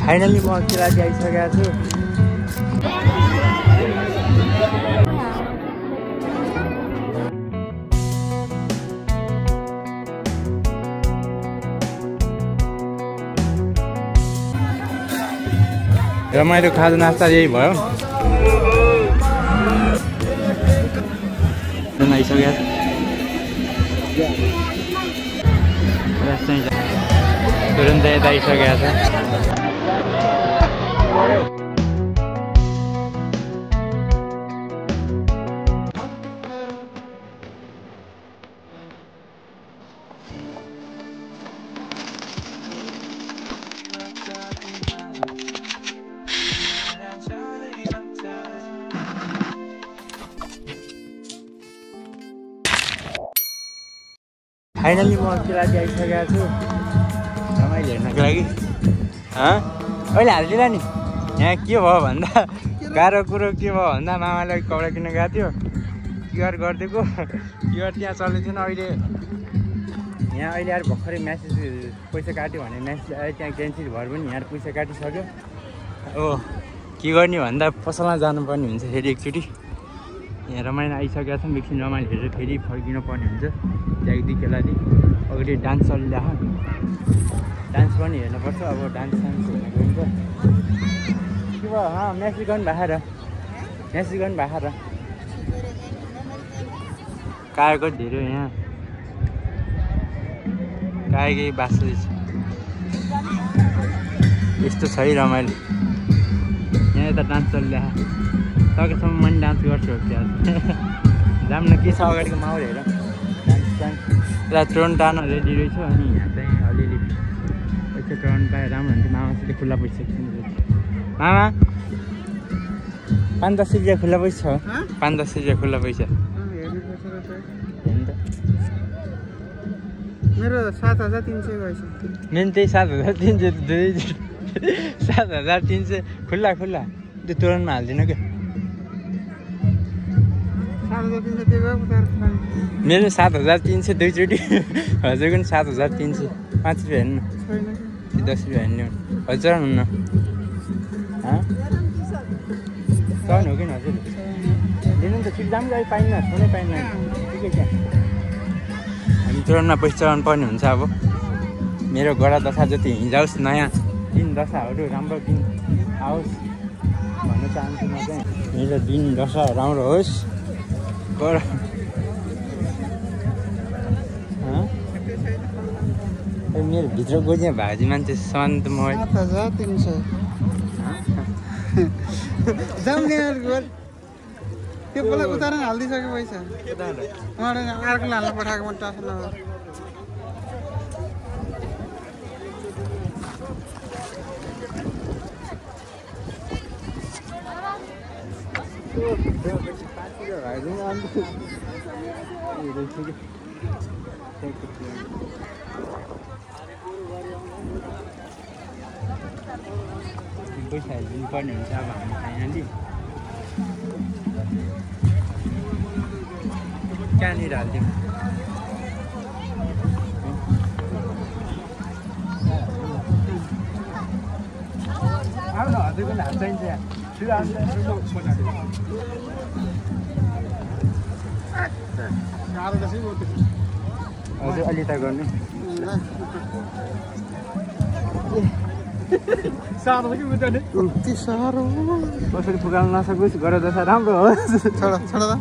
Finally म किराती आइसकेको छु। रमाइलो खाजा नास्ता यही भयो। आइसक्यो तुरन्तै यता आइसकेको छ। फाइनली म किराती आइसकेको छु रमाइलो हेर्नको लागि। अहिले हालिदिएर नि यहाँ के भयो भन्दा गाह्रो कुरो के भयो भन्दा मामाले कपडा किन्न गएको थियो, क्युआर गरिदिएको क्युआर त्यहाँ चल्दै थिएन। अहिले यार भर्खरै म्यासेज पैसा काट्यो भने म्यासेज आयो, त्यहाँ क्यान्सिल भएर पनि यहाँ पैसा काटिसक्यो। अब के गर्ने भन्दा पसलमा जानुपर्ने हुन्छ फेरि एकचोटि। यहाँ रमाइलो आइसकेको छ, एकछिन रमाइलो हेरेर फेरि फर्किनु पर्ने हुन्छ त्यहाँदेखि खेलादी। अगाडि डान्स चलिरहेको, डान्स पनि हेर्नुपर्छ। अब डान्स हेर्नु गइन्छ के भयो? म्यासेज गर्नुभएको र म्यासेज गर्नुभएको र काएको धेरै यहाँ काएकै बाँच्दैछ। यस्तो छ है रमाइलो। यहाँ यता डान्स चलिरहेको, सकेसम्म मैले डान्स गर्छु त्यहाँ जाम न के छ अगाडिको माहौल हेर। डान्स पुरा टर्न टार्न रेडी रहेछ। अनि यहाँ चाहिँ अलिअलि पैसा टर्न पाए राम्रो हुन्थ्यो। मामासित खुल्ला पैसा मामा 5-10 रुपियाँ खुल्ला पैसा छ। 5-10 रुपियाँ खुल्ला पैसा मेरो 7,300 गएछ। मेरो त्यही 7,300 7,300 खुल्ला खुल्ला। त्यो तुरन्तमा हाल्दिनँ क्या। मेरो 7,300 दुईचोटि, हजुरको पनि 7,300। 5 रुपियाँ हेर्नु न, 10 रुपियाँ हेर्नु हजुर हुन्न। चढ्नु हो कि हजुर दिनु त ठिक दाम गाडी पाइन्न, सोनै पाइन्न। ठिकै छ, हामी तुरन्तमा पैसा चढाउनु पर्ने हुन्छ। अब मेरो गडा दशा जति हिँडाओस्, नयाँ दिन दशाहरू राम्रो दिन आओस् भन्न चाहन्छु म चाहिँ। मेरो दिन दशा राम्रो होस्। मेरो भित्र गोजिया भाजी मान्छे सामान त म 7,300 त्यो बेला उतारेर हालिदिइसक्यो पैसा। अर्को हाल्नु पठाएको म टाफा नभएर पैसा दिनुपर्ने हुन्छ। अब हामी फाइनली कहाँनिर हालिदिउँ? अब न हजुरको हात चाहिन्छ हजुर अलि त गर्नु साह्रो कि बुझ्ने यति साह्रो कसरी पुगाउन नसकोस्। गरेर दशा राम्रो होस्। छोडा छोडा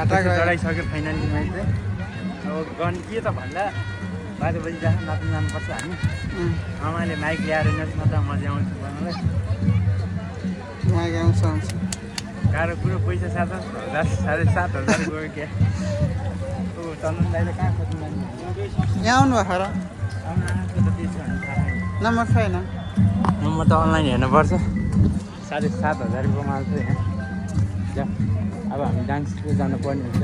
चढाइसक्यो फाइनली मैले चाहिँ। अब गर्ने के त भन्दा बाजे बजी जहाँ नाच्नु जानुपर्छ हामी। आमाले माइक ल्याएर नाच्न त मजा आउँछ भन्नुलाई। गाह्रो कुरो पैसा 7,000 7,500 गयो क्या। चन्दन दाइले कहाँ खोज्नु यहाँ आउनु भएको र नम्बर छैन। नम्बर त अनलाइन हेर्नुपर्छ। 7,500 माल छ यहाँ। अब हामी डान्सको जानुपर्ने हुन्छ।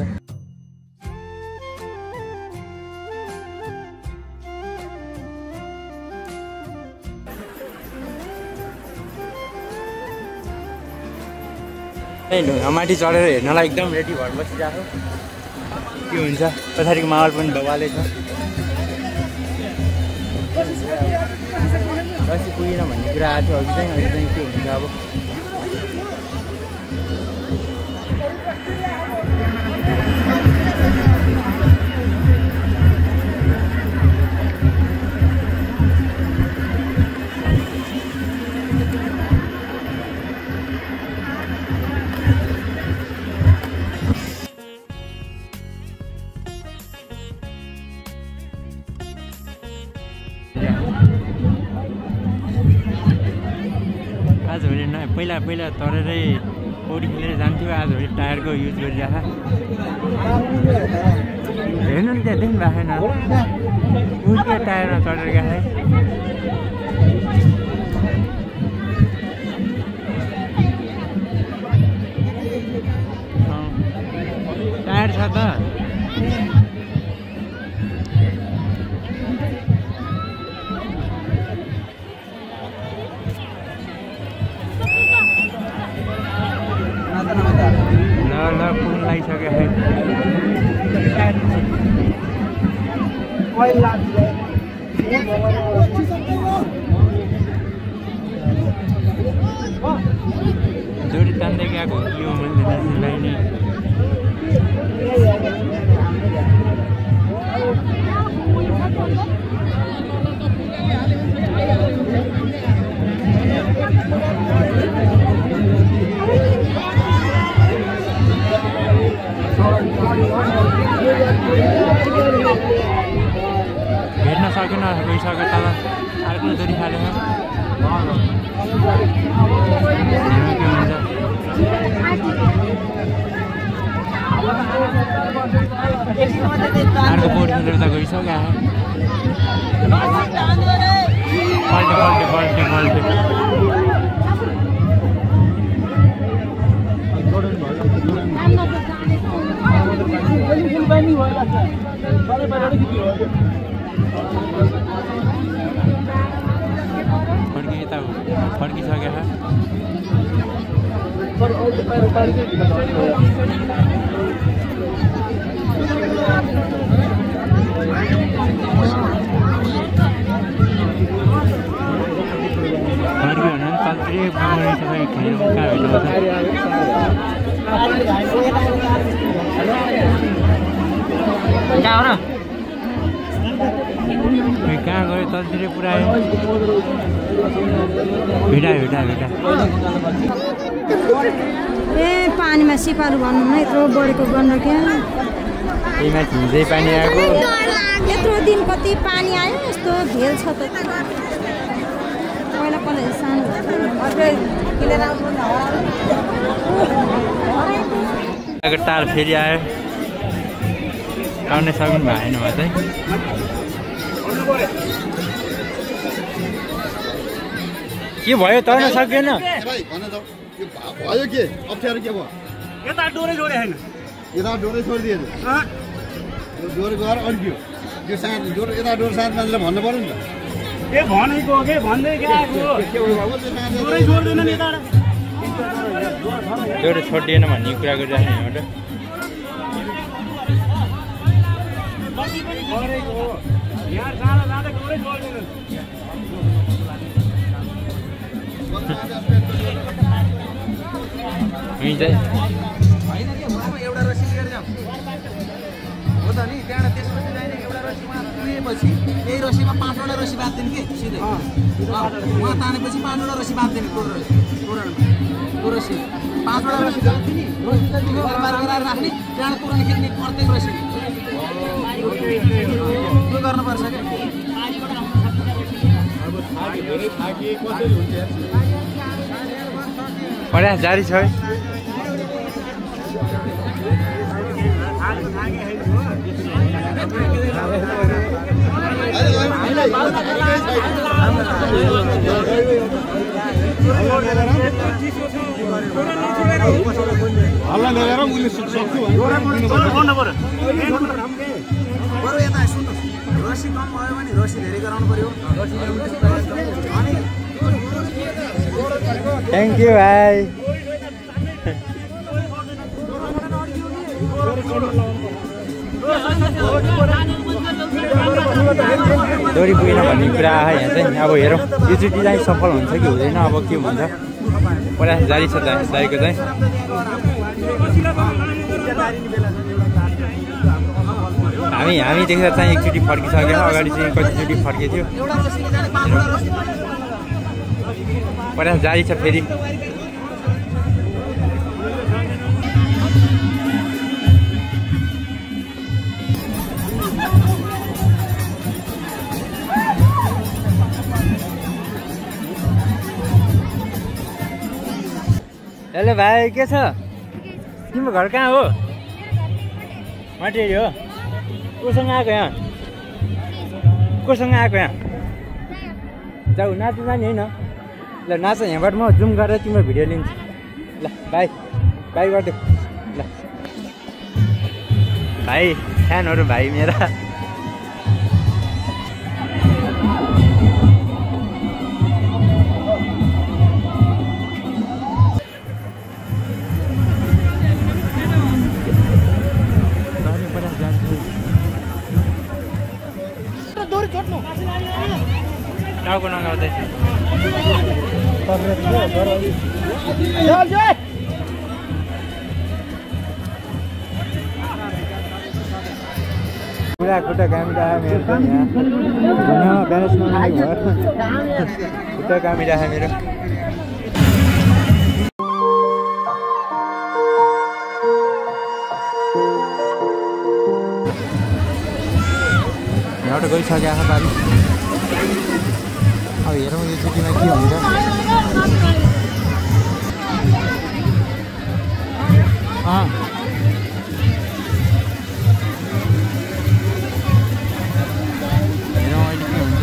ढुङ्गामाथि चढेर हेर्नलाई एकदम रेडी भएर बसिरहेको के हुन्छ पछाडिको माहौल पनि बवालै छ रसी पुगेन भन्ने कुरा आएको थियो अघि चाहिँ के हुन्छ अब आजभोलि पहिला तरेरै पौडी खेलेर जान्थ्यो आजभोलि टायरको युज गरिरहेको हेर्नु नि त्यहाँ देख्नु भएको छैन उसको टायरमा चढेर गएको टायर छ त पुल लागिसक्यो जोडी तान्दै गएको हो कि हो मैले दाजुलाई नि भेट्न सकेन गइसक्यो तल अर्को जोडी खाल्यो के हुन्छ अर्को पौडी खेलेर त गइसक्यो पल्टे फर्किसक्यो फर्क्यो भने तल्तिर पुग्ने खेल्नु कहाँ कहाँ गयो तल्तिर पुऱ्यायो भेटा ए पानीमा सिपालु भन्नु न यत्रो बढेको गन्ध क्या त्यही माथि हिजै पानी आएको यत्रो दिन कति पानी आयो यस्तो भेल छ त पहिला सानो टार फेरि आयो आउनै सक्नु भएन भए चाहिँ के भयो तर्न सकेन भयो के अप्ठ्यारो के भयो यता डोरै जोडे हैन यता डोरै छोडिदिएन डोरै गएर अड्कियो त्यो सानो डोर यता डोर सानो मान्छेले भन्नु पर्यो नि त ए भनेको के भन्दै गएको डोरै जोड्दैन नि यता डोरै छोडिएन भन्ने कुरा गरिरहेको यहाँबाट यहाँ जाँदा जाँदा डोरै जोड्दैन एउटा रसी लिएर जाऊ हो त नि त्यहाँ त्यसपछि जाने एउटा रसीमा पुगेपछि यही रसीमा 5 वटा रसी बाँध्दैन के सिधै उहाँ तानेपछि 5 वटा रसी बाँध्दैन त्यो रसी 5 वटा रसी बाँध्दिने रसी चाहिँ बार गराएर राख्ने त्यहाँ तुरन्त खेल्ने प्रत्येक रसी त्यो गर्नुपर्छ क्या प्रयास जारी छ हल्ला लगाएर मैले सक्छु बरु यता सुन्नु रसी कम भयो भने रसी धेरै गराउनु पर्यो थ्याङ्क यू भाइ डोरी पुगेन भन्ने कुरा आयो यहाँ चाहिँ। अब हेरौँ योचोटि चाहिँ सफल हुन्छ कि हुँदैन, अब के हुन्छ। प्रयास जारी छ दाइको चाहिँ। हामी देख्दा चाहिँ एकचोटि फर्किसकेन, अगाडि चाहिँ कतिचोटि फर्केको थियो। प्रयास जारी छ फेरि। हेलो भाइ, के छ? तिम्रो घर कहाँ हो? मटेरी हो। कोसँग आएको यहाँ? कोसँग आएको यहाँ? जाऊ नाच्नु जाने होइन? ल नाच, यहाँबाट म जुम गरेर तिम्रो भिडियो लिन्छु। ल भाइ गरिदेऊ। ल भाइ, फ्यानहरू भाइ मेरा। टाउको नगाउँदै पुरा खुट्टा कामिरहेको मेरो खुट्टा कामिरहेको मेरो। यहाँबाट गइसकेको छ पारि। अब हेरौँ यो छुट्टीमा के हुन्छ। हेरौँ अहिले के हुन्छ।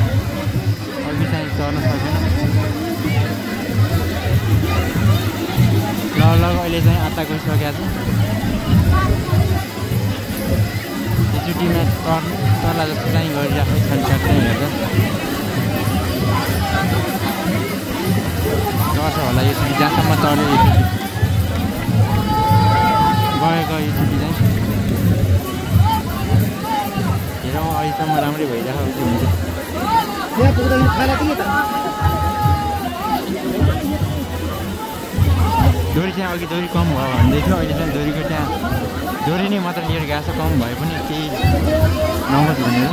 अघि चाहिँ चढ्न सकेन। ल अहिले चाहिँ आता गइसकेको छ। यो छुट्टीमा तर्ला जस्तो चाहिँ गरिरहेको छ। चाहिँ हेर्दा गर्छ होला यो छुट्टी, जहाँसम्म चढ्यो यो छुट्टी गएको। यो छुट्टी चाहिँ हेरौँ अहिलेसम्म राम्रै भइरहेको के हुन्छ। डोरी चाहिँ अघि डोरी कम भयो भन्दै थियो, अहिले चाहिँ डोरीको त्यहाँ डोरी नै मात्र लिएर गएको छ। कम भए पनि केही नहोस् भनेर।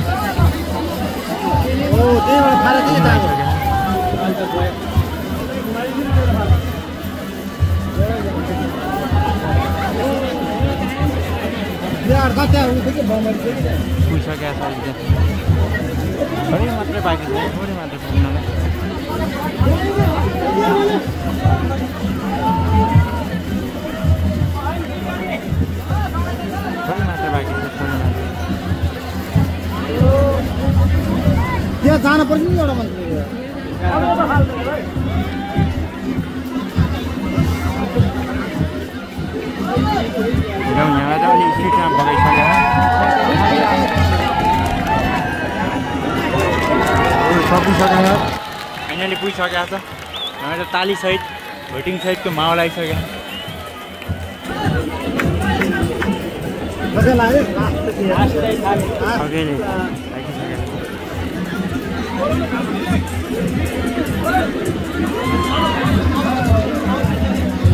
पुगिसकेको छ अहिले चाहिँ। थोरै मात्रै बाँकी छ, थोरै मात्रै पुग्नलाई। थोरै मात्रै बाँकी छ, थोरै मात्रै। त्यहाँ जान पर्छ नि एउटा मान्छे। यहाँ चाहिँ अलिक स्ट्रिटमा बगाइसकेर सकिसकेर फाइनली पुगिसकेको छ। यहाँ त तालीसहित भोटिङसहितको माहौल आइसक्यो।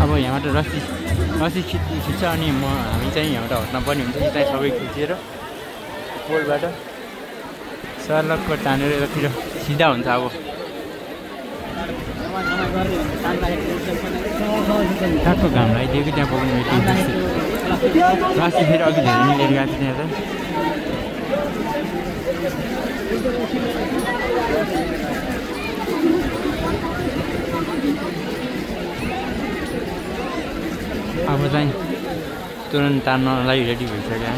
अब यहाँबाट रस्सी खिच्छ अनि हामी चाहिँ यहाँबाट हट्न पर्ने हुन्छ। यता सबै खिचेर पोलबाट सर्लकको तानेर यतातिर सिधा हुन्छ। अब ठ्याक्क घाम लगाइदिएको त्यहाँ पुग्ने रस्सी फेरि अघि धेरै नै लिएर गएको थियो त्यहाँ चाहिँ। अब चाहिँ तुरन्त तान्नलाई रेडी भइसक्यो।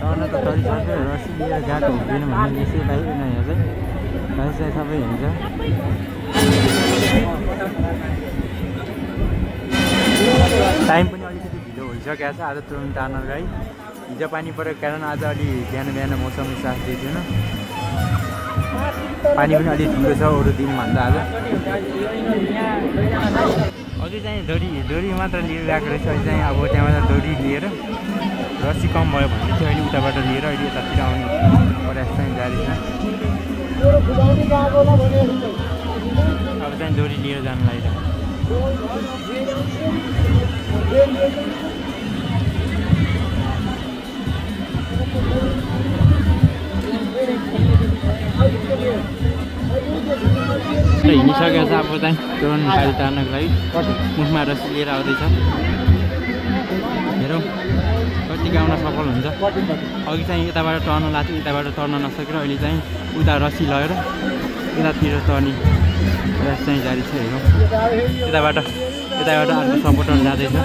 तर्न त तरिसक्यो, रस्सी लिएर गएको हुँदैन भने यसैलाई नहेर्दै चाहिँ सबै हुन्छ। टाइम पनि अलिकति ढिलो भइसकेको छ। आज तुरन्त तार्न गई हिजो पानी परेको कारण आज अलि बिहान मौसमले साथ दिएको थिएन। पानी पनि अलिक ठुलो छ अरू दिनभन्दा आज अझै चाहिँ डोरी मात्र लिएर गएको रहेछ अहिले चाहिँ अब त्यहाँबाट डोरी लिएर रस्सी कम भयो भने चाहिँ अहिले उताबाट लिएर अहिले यतातिर आउने प्रयास चाहिँ जारी छ अब चाहिँ डोरी लिएर जानु लागि हिँडिसकेको छ अब चाहिँ तुरन्त गाडी तार्नको लागि मुखमा रस्सी लिएर आउँदैछ हेरौँ कतिको आउन सफल हुन्छ अघि चाहिँ यताबाट टर्न लाग्थ्यो यताबाट टर्न नसकेर अहिले चाहिँ उता रस्सी लगेर यतातिर टर्ने प्रयास चाहिँ जारी छ हेरौँ यताबाट अर्को सपोर्टर जाँदैछ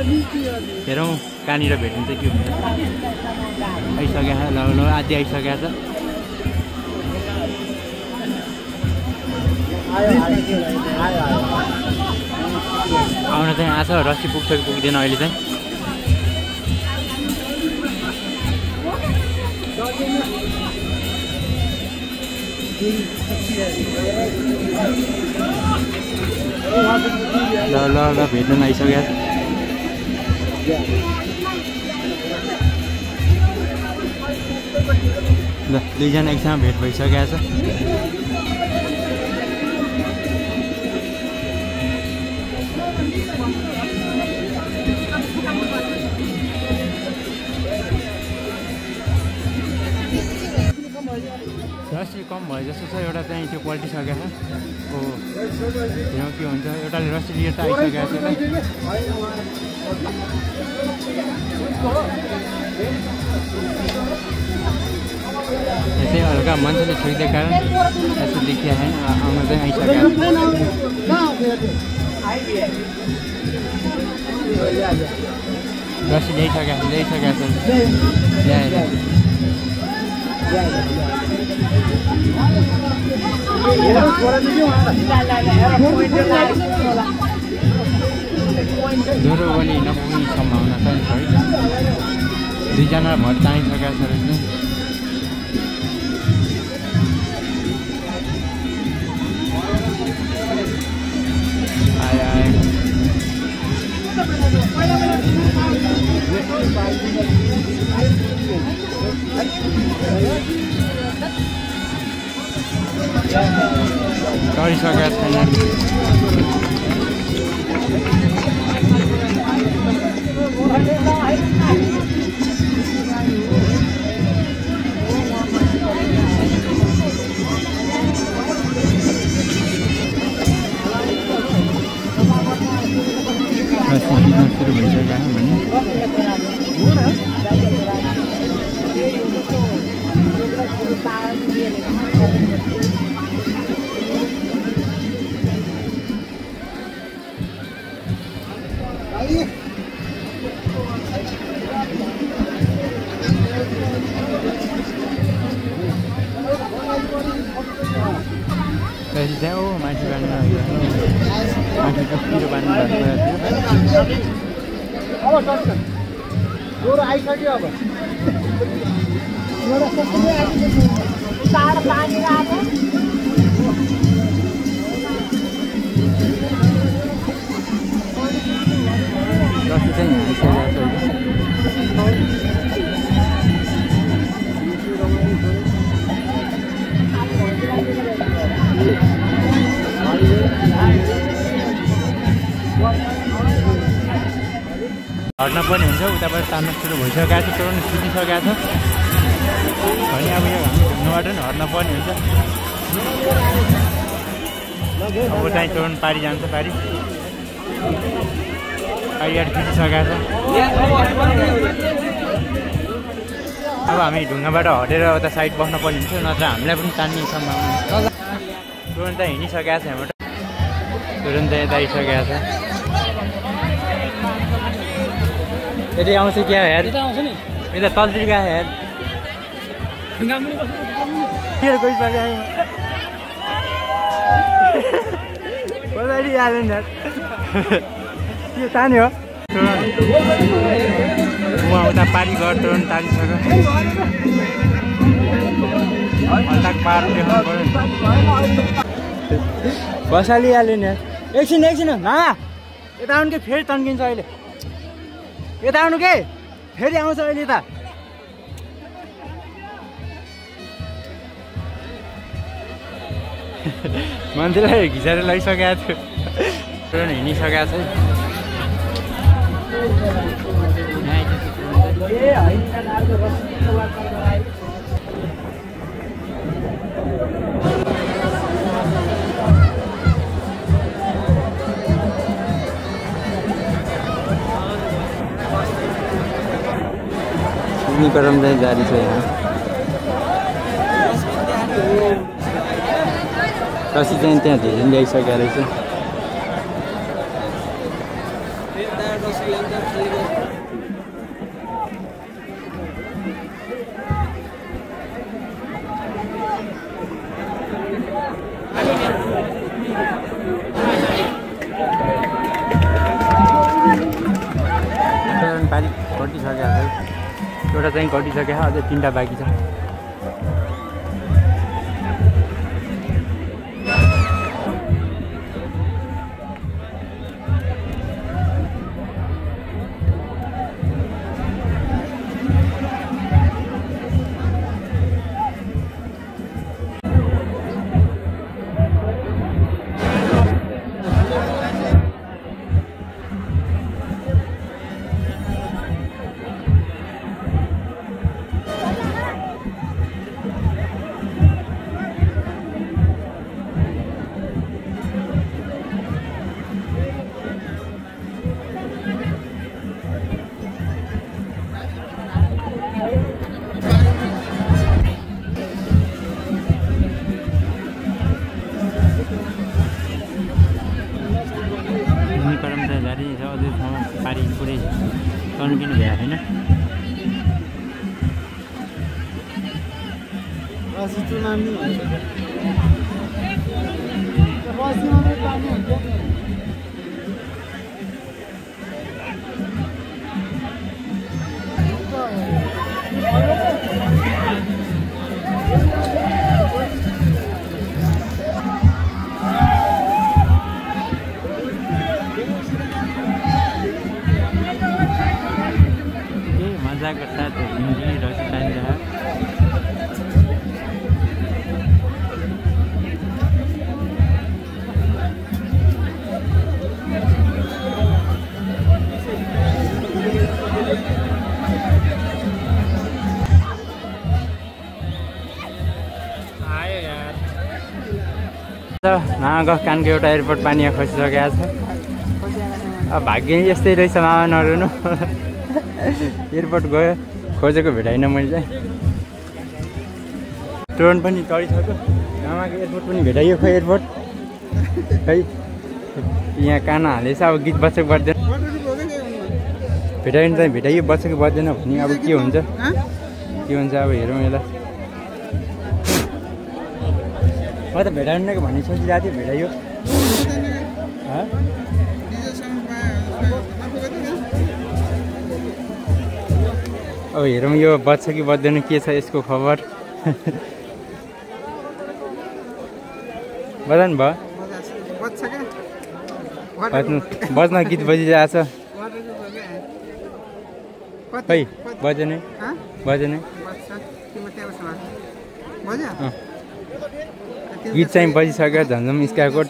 हेरौँ कहाँनिर भेटिन्छ के हुन्छ आइसकेको छ ल आदि आइसकेको छ आउन चाहिँ आछ रस्सी पुग्छ कि पुग्दैन अहिले चाहिँ ल भेट्न आइसक्यो ल दुईजना एकसँग भेट भइसकेको छ रस्सी कम भयो जस्तो छ एउटा चाहिँ त्यो पल्टिसकेको छ हो हेरौँ के हुन्छ एउटाले रस्सी लिएर त आइसकेको छ यसै हल्का मान्छेले छोइदिएको कारण यस्तो देखिया छैन आउन चाहिँ आइसकेको रस्सी ल्याइसकेको छ ल्याएर ज्वरो पनि नपुग्ने सम्भावना छ नि है दुईजना भर चाहिसकेको छ रहेछ गरिसकेका छैन सुरु भइसकेका भने चाहिँ मान्छे बाँड्नु मान्छे कस्तो बाँड्नु भएको आइसक्यो अब रस्सी चाहिँ आइसकेको हट्न पनि हुन्छ उताबाट तान्न सुरु भइसकेको छ तुरन्त सुतिसकेको छ भने अब यो हामी घुम्नुबाट पनि हट्न पनि हुन्छ अब चाहिँ तुरन्त पारी जान्छ पारी खिचिसकेको छ अब हामी ढुङ्गाबाट हटेर उता साइड बस्न पनि हुन्छ नत्र हामीलाई पनि तान्ने सम्भावना तुरन्त हिँडिसकेको छ यहाँबाट तुरन्त यता आइसकेको छ यदि आउँछ क्या हेर यता तलतिर क्या हेर कसरी हाल्यो नि के तान्यो उहाँ उता पारी गरेर तुरन्त तानिसक्यो हल्का पार देखाउनु पर्यो बसालिहाल्यो नि एकछिन मामा यता आउनु के फेरि तन्किन्छ अहिले यता आउनु के फेरि आउँछ अहिले त मान्छेलाई घिचेर लैसकेको थियो हिँडिसकेको छ क्रम चाहिँ जारी छ यहाँ रसी चाहिँ त्यहाँ धेरै ल्याइसकेको रहेछ पारी कटिसकेको छ एउटा चाहिँ कटिसक्यो अझै 3टा बाँकी छ पारी पुरै तन्किनु भ्या होइन मजाको साथ हिँडी रसी तानिरह मामाको कानको एउटा एयरपोर्ट पानी खसिसकेको छ अब भाग्य यस्तै रहेछ मामा नरुनु एयरपोर्ट गयो खोजेको भेटाइन मैले चाहिँ ट्रेन पनि चढिसक्यो मामाको एयरपोर्ट पनि भेटाइयो खै एयरपोर्ट खै यहाँ कान हालेछ अब गीत बसेको बज्दैन भेटाइनु चाहिँ भेटाइयो बसेको बज्दैन भने अब के हुन्छ अब हेरौँ यसलाई म त भेटाउनु भन्ने सोचिरहेको थिएँ भेटाइयो अब हेरौँ यो बज्छ कि बज्दैन के छ यसको खबर बजाउनु भयो बज्न गीत बजिरहेछ खै बजेन गीत चाहिँ बजिसक्यो झन्झम स्काइकोट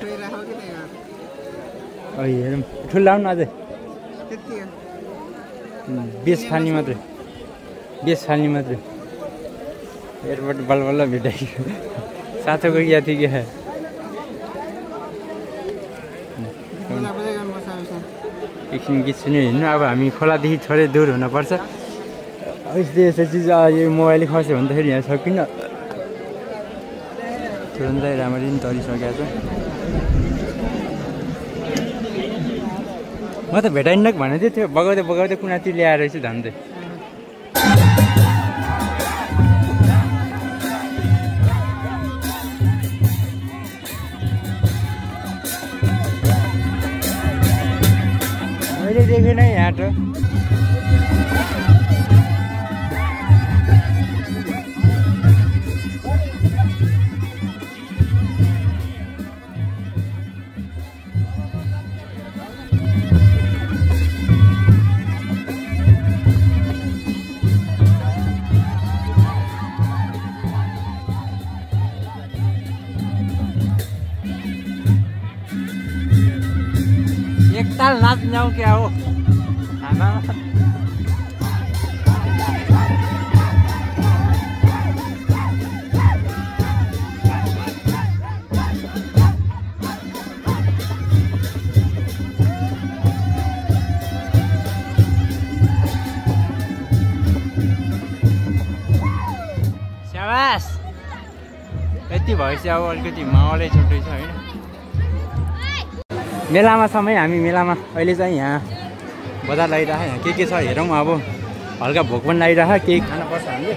हेरौँ ठुलो लाउनु अझै 20 फाल्ने मात्रै एयरपोर्ट बल्ल भेटाइयो साथोको या थियो क्या एकछिन गीत सुन्यो हिँड्नु अब हामी खोलादेखि थोरै दूर हुनुपर्छ यस्तो चिज यो मोबाइल खस्यो भने त फेरि यहाँ सकिन्न तुरुन्तै राम्ररी पनि तरिसकेको छ म त भेटाइन्न भनेको थियो बगाउँदै कुनातिर ल्याएर रहेछु झन्डै मैले देखेँ नै यहाँ त ताल नाच जाऊँ क्या हो आमा स्याबास यति भएपछि अब अलिकति माहौलै छुट्टै छ होइन मेलामा समय हामी मेलामा अहिले चाहिँ यहाँ बजार लगाइरहेको यहाँ के छ हेरौँ अब हल्का भोक पनि लागिरहेको केही खानुपर्छ हामीले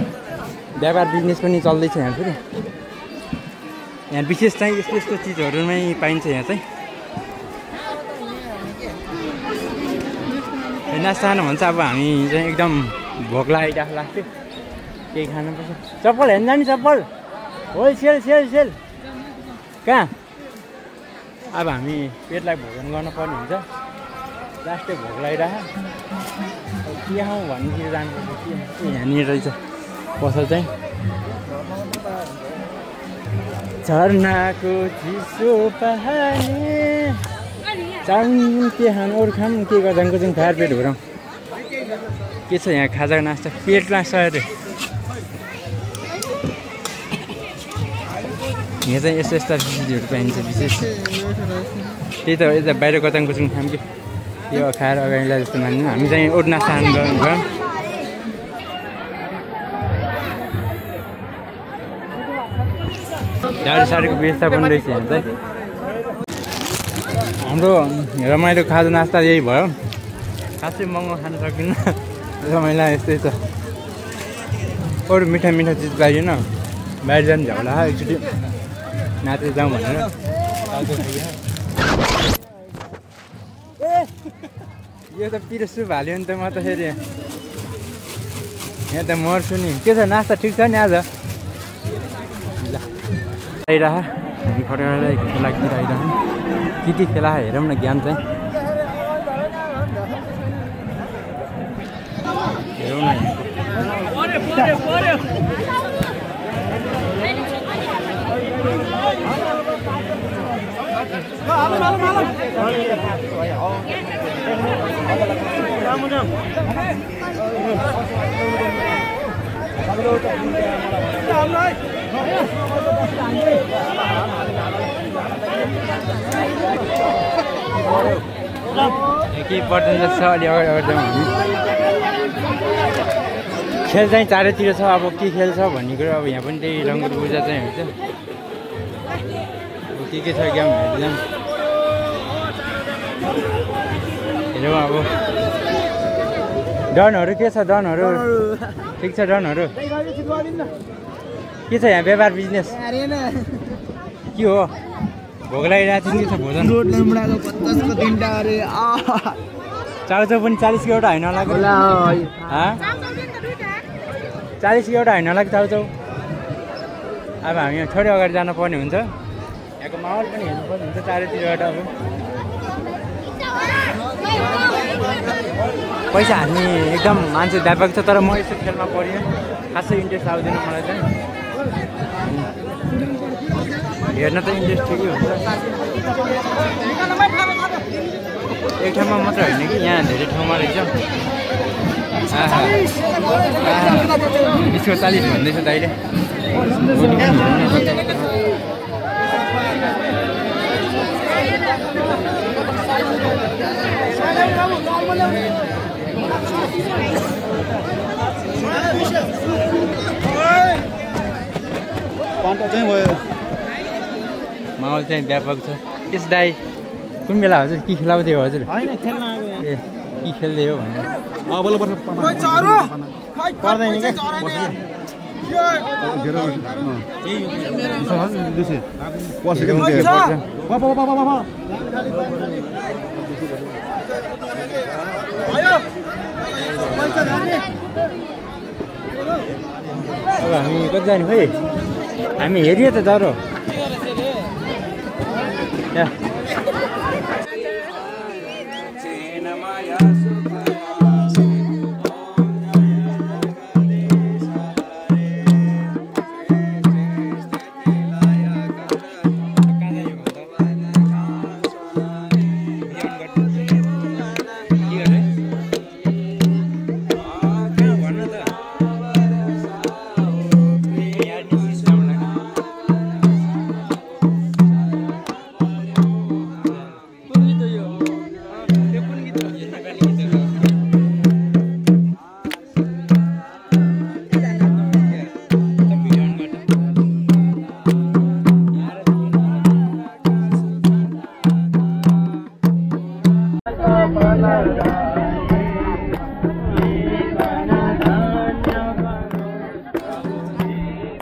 व्यापार बिजनेस पनि चल्दैछ यहाँ फेरि यहाँ विशेष चाहिँ यस्तो यस्तो चिजहरूमै पाइन्छ यहाँ चाहिँ नास्ता खानु भन्छ अब हामी चाहिँ एकदम भोक लागिरहेको लाग्थ्यो केही खानुपर्छ चप्पल हेर्नु जाने चप्पल होल सेल सेल सेल कहाँ अब हामी पेटलाई भोजन गर्नुपर्ने हुन्छ लास्टै भोक लागिरहेको के खाउँ भन्ने जानुपर्छ के यहाँनिर रहेछ पसल चाहिँ झर्नाको चिसो पानी चाउमिन के खानु अरू खाऊँ के गर्दाको चाहिँ खाएर पेट भरौँ के छ यहाँ खाजाको नास्ता पेट लाग्छ अरे यहाँ चाहिँ यस्तो यस्ता चिजहरू पाइन्छ विशेष त्यही त यता बाहिर कताको चाहिँ खाऊँ कि त्यो खाएर अगाडि ला जस्तो मान्नु हामी चाहिँ ओट नास्ता खानु गयौँ गाडी साडीको व्यवस्था पनि रहेछ यहाँ चाहिँ हाम्रो रमाइलो खाजा नास्ता यही भयो खासै महँगो खान सकिन्न रमाइलो यस्तै छ अरू मिठा मिठा चिज पाइएन बाहिर जानु झ्याउला एकचोटि नाचेर जाउँ भनेर यो त पिरो सुप हाल्यो नि त म त फेरि यहाँ त मर्छु नि के छ नास्ता ठिक छ नि आज आइरह हामी फटाफट खेला खेलिरहेको के खेला हेरौँ न ज्ञान चाहिँ हेरौँ न के पर्दैन जस्तो छ अलि अगाडि अगाडि जाउँ हामी खेल चाहिँ चारैतिर छ अब के खेल छ भन्ने कुरो अब यहाँ पनि त्यही रङ्ग पूजा चाहिँ हुन्छ के छ गेम हेर्दै हेरौँ अब डनहरू के छ डनहरू ठिक छ डनहरू के छ यहाँ व्यापार बिजनेस के हो भोग लागिरहेको थियो के छ भोजन चाउचाउ पनि 40 को एउटा होइन होला 40 को एउटा होइन होला चाउचाउ अब हामी थोरै अगाडि जानु पर्ने हुन्छ यहाँको माहौल पनि हेर्नुपर्ने हुन्छ चारैतिरबाट अब पैसा हाल्ने एकदम मान्छे व्यापक छ तर म यस्तो खेलमा परेँ खासै इन्ट्रेस्ट आउँदैन मलाई चाहिँ हेर्न त इन्ट्रेस्ट ठिकै हुन्छ एक ठाउँमा मात्र होइन कि यहाँ धेरै ठाउँमा रहेछ 20 को 40 भन्दैछ दाइले माहौल चाहिँ व्यापक छ त्यस दाइ कुन बेला हजुर के खेलाउँथ्यो हजुर ए के खेल्दै हो भनेर अब हामी कति जाने खोइ हामी हेरियो त डरो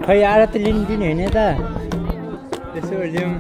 खै आएर त लिनु दिने होइन त त्यसो लिउँ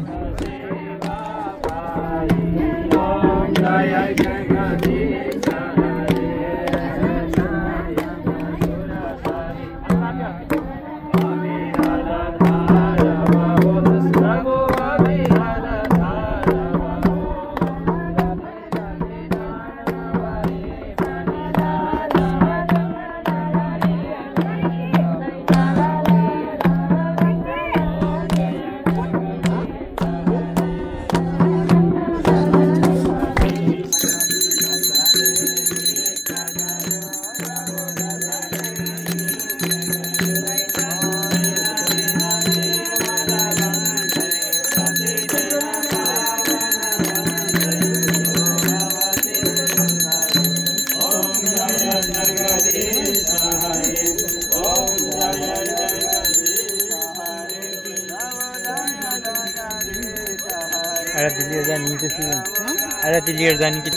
आरती लिएर जाने त्यसो आरती लिएर जाने कि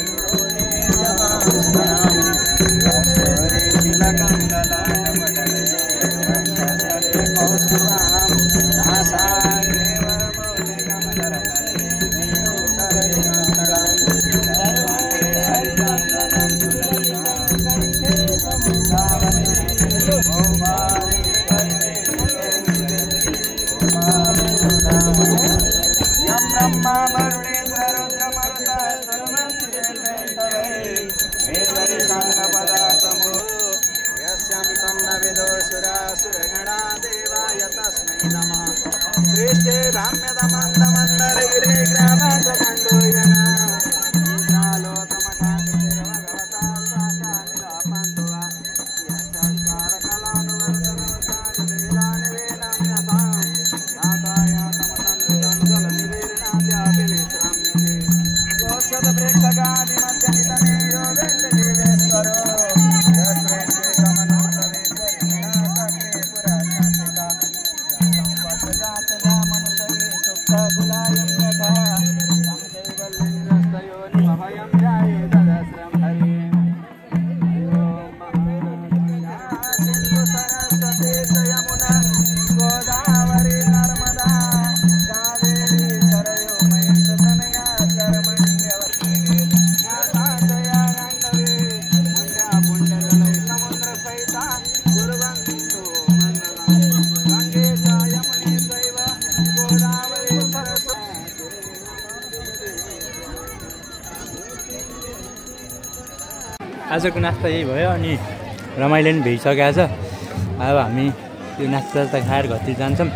आजको नास्ता यही भयो अनि रमाइलो पनि भइसकेको छ। अब हामी त्यो नास्ता खाएर घरतिर जान्छौँ।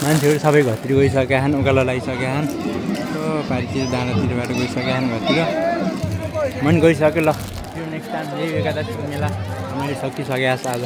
मान्छेहरू सबै घरतिर गइसकेका छन्, उकालो लगाइसकेका छन्, पारितिर डाँडातिरबाट गइसकेका छन् घरतिर। मन गइसक्यो। ल यो नेक्स्ट टाइम यही एकादशीको मेला हामीले सकिसकेको छ आज।